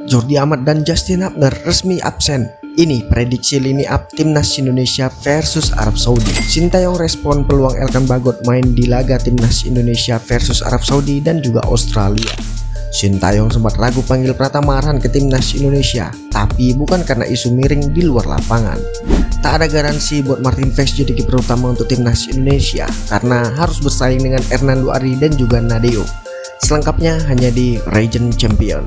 Jordi Amat dan Justin Hubner resmi absen. Ini prediksi lini up timnas Indonesia versus Arab Saudi. Sintayong respon peluang Elkan Bagot main di laga timnas Indonesia versus Arab Saudi dan juga Australia. Sintayong sempat ragu panggil Pratama Arhan ke timnas Indonesia, tapi bukan karena isu miring di luar lapangan. Tak ada garansi buat Martin Paes jadi kiper utama untuk timnas Indonesia karena harus bersaing dengan Hernando Ari dan juga Nadeo. Selengkapnya hanya di Region Champion.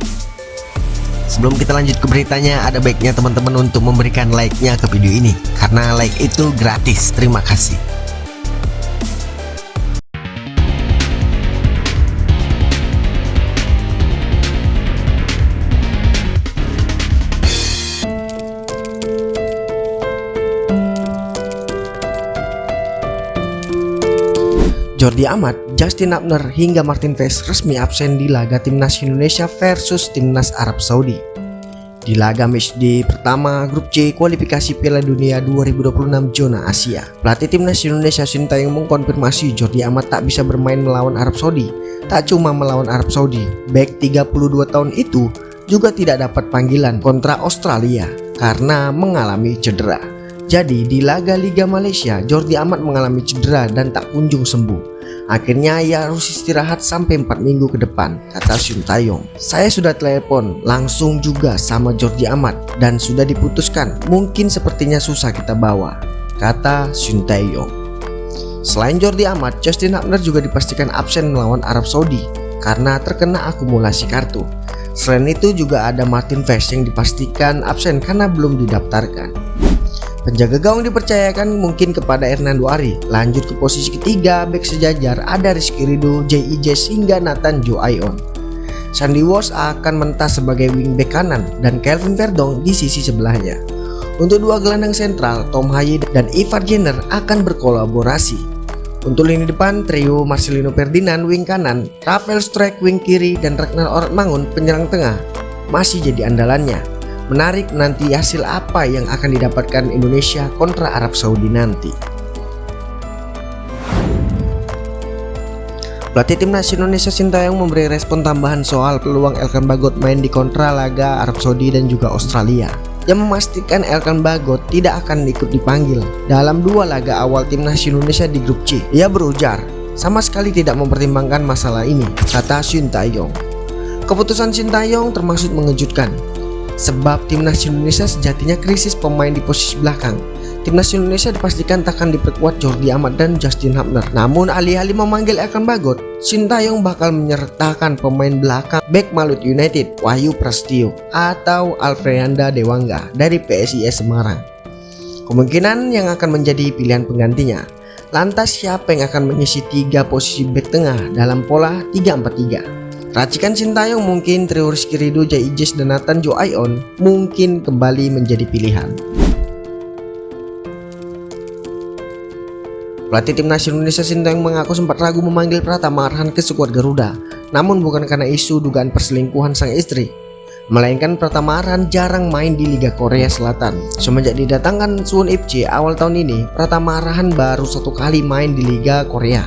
Sebelum kita lanjut ke beritanya, ada baiknya teman-teman untuk memberikan like-nya ke video ini karena like itu gratis. Terima kasih. Jordi Amat, Justin Hubner hingga Martin Paes resmi absen di laga timnas Indonesia versus timnas Arab Saudi. Di laga matchday pertama grup C kualifikasi Piala Dunia 2026 zona Asia, pelatih timnas Indonesia Sintayong mengkonfirmasi Jordi Amat tak bisa bermain melawan Arab Saudi. Tak cuma melawan Arab Saudi, bek 32 tahun itu juga tidak dapat panggilan kontra Australia karena mengalami cedera. Jadi di laga Liga Malaysia, Jordi Amat mengalami cedera dan tak kunjung sembuh. Akhirnya ia harus istirahat sampai 4 minggu ke depan, kata Sintayong. Saya sudah telepon langsung juga sama Jordi Amat dan sudah diputuskan, mungkin sepertinya susah kita bawa, kata Sintayong. Selain Jordi Amat, Justin Hubner juga dipastikan absen melawan Arab Saudi karena terkena akumulasi kartu. Selain itu juga ada Martin Paes yang dipastikan absen karena belum didaftarkan. Penjaga gawang dipercayakan mungkin kepada Hernando Ari. Lanjut ke posisi ketiga, bek sejajar ada Rizky Ridho, J.I. Jess hingga Nathan Joaion. Sandy Walsh akan mentas sebagai wingback kanan dan Kelvin Verdong di sisi sebelahnya. Untuk dua gelandang sentral, Tom Haye dan Ivar Jenner akan berkolaborasi. Untuk lini depan, trio Marcelino Ferdinand wing kanan, Rafael Struijk wing kiri dan Ragnar Ortmangun penyerang tengah masih jadi andalannya. Menarik nanti hasil apa yang akan didapatkan Indonesia kontra Arab Saudi nanti. Pelatih timnas Indonesia Sintayong memberi respon tambahan soal peluang Elkan Bagot main di kontra laga Arab Saudi dan juga Australia. Yang memastikan Elkan Bagot tidak akan ikut dipanggil dalam dua laga awal timnas Indonesia di grup C. Ia berujar, sama sekali tidak mempertimbangkan masalah ini, kata Sintayong. Keputusan Sintayong termasuk mengejutkan. Sebab timnas Indonesia sejatinya krisis pemain di posisi belakang. Timnas Indonesia dipastikan takkan diperkuat Jordi Amat dan Justin Hubner. Namun alih-alih memanggil Elkan Bagot, Sintayong bakal menyertakan pemain belakang bek Malut United Wahyu Prasetyo atau Alfreanda Dewangga dari PSIS Semarang. Kemungkinan yang akan menjadi pilihan penggantinya. Lantas siapa yang akan mengisi 3 posisi bek tengah dalam pola 3-4-3? Racikan Sintayong mungkin trio Rizky Ridho, J.I. Jess dan Nathan Joaion mungkin kembali menjadi pilihan. Pelatih timnas Indonesia Sintayong mengaku sempat ragu memanggil Pratama Arhan ke skuad Garuda, namun bukan karena isu dugaan perselingkuhan sang istri, melainkan Pratama Arhan jarang main di Liga Korea Selatan. Semenjak didatangkan Suwon FC awal tahun ini, Pratama Arhan baru 1 kali main di Liga Korea.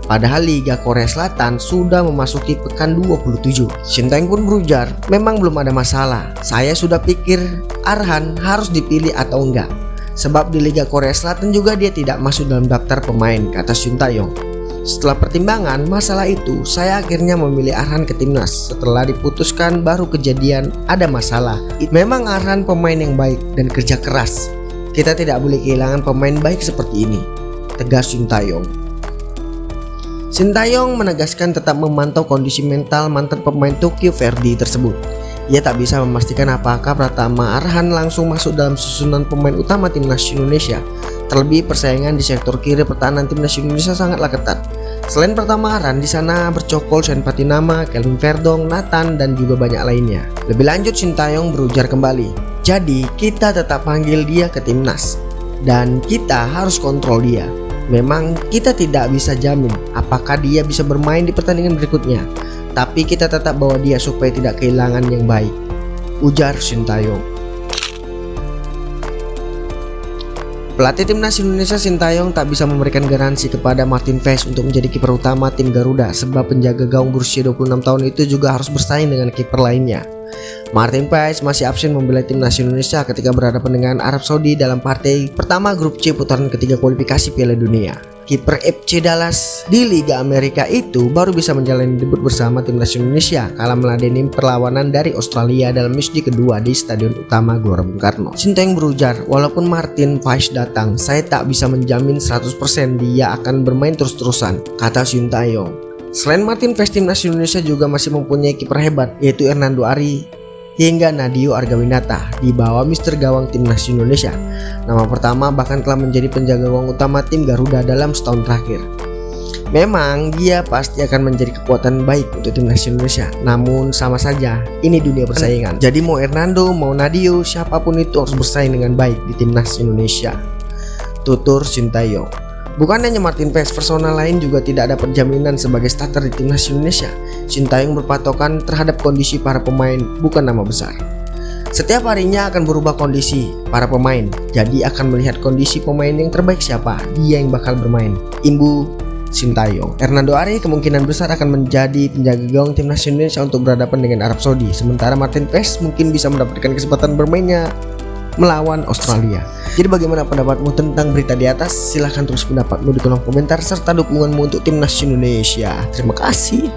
Padahal Liga Korea Selatan sudah memasuki pekan 27. Sintayong pun berujar, memang belum ada masalah. Saya sudah pikir Arhan harus dipilih atau enggak. Sebab di Liga Korea Selatan juga dia tidak masuk dalam daftar pemain, kata Sintayong. Setelah pertimbangan masalah itu, saya akhirnya memilih Arhan ke timnas. Setelah diputuskan baru kejadian ada masalah. Memang Arhan pemain yang baik dan kerja keras. Kita tidak boleh kehilangan pemain baik seperti ini, tegas Sintayong. Sintayong menegaskan tetap memantau kondisi mental mantan pemain Tokyo Verdy tersebut. Ia tak bisa memastikan apakah Pratama Arhan langsung masuk dalam susunan pemain utama timnas Indonesia. Terlebih persaingan di sektor kiri pertahanan timnas Indonesia sangatlah ketat. Selain Pratama Arhan, di sana bercokol Shen Patinama, Kelvin Verdong, Nathan dan juga banyak lainnya. Lebih lanjut Sintayong berujar kembali, jadi kita tetap panggil dia ke timnas dan kita harus kontrol dia. Memang kita tidak bisa jamin apakah dia bisa bermain di pertandingan berikutnya, tapi kita tetap bawa dia supaya tidak kehilangan yang baik, ujar Sintayong. Pelatih timnas Indonesia Sintayong tak bisa memberikan garansi kepada Martin Paes untuk menjadi kiper utama tim Garuda sebab penjaga gawang berusia 26 tahun itu juga harus bersaing dengan kiper lainnya. Martin Paes masih absen membela timnas Indonesia ketika berhadapan dengan Arab Saudi dalam partai pertama grup C putaran ketiga kualifikasi Piala Dunia. Kiper FC Dallas di Liga Amerika itu baru bisa menjalani debut bersama timnas Indonesia kala meladeni perlawanan dari Australia dalam matchday kedua di Stadion Utama Gelora Bung Karno. Sintayong berujar, walaupun Martin Paes datang, saya tak bisa menjamin 100% dia akan bermain terus-terusan, kata Sintayong. Selain Martin Paes, timnas Indonesia juga masih mempunyai kiper hebat, yaitu Hernando Ari hingga Nadeo Argawinata di bawah Mister Gawang timnas Indonesia. Nama pertama bahkan telah menjadi penjaga gawang utama tim Garuda dalam setahun terakhir. Memang dia pasti akan menjadi kekuatan baik untuk timnas Indonesia, namun sama saja ini dunia persaingan. Jadi mau Hernando mau Nadeo, siapapun itu harus bersaing dengan baik di timnas Indonesia, tutur Sintayong. Bukan hanya Martin Paes, personal lain juga tidak dapat jaminan sebagai starter di timnas Indonesia. Sintayong berpatokan terhadap kondisi para pemain, bukan nama besar. Setiap harinya akan berubah kondisi para pemain, jadi akan melihat kondisi pemain yang terbaik siapa, dia yang bakal bermain. Imbu Sintayong. Hernando Ari kemungkinan besar akan menjadi penjaga gawang timnas Indonesia untuk berhadapan dengan Arab Saudi. Sementara Martin Paes mungkin bisa mendapatkan kesempatan bermainnya melawan Australia. Jadi bagaimana pendapatmu tentang berita di atas? Silahkan tulis pendapatmu di kolom komentar serta dukunganmu untuk timnas Indonesia. Terima kasih.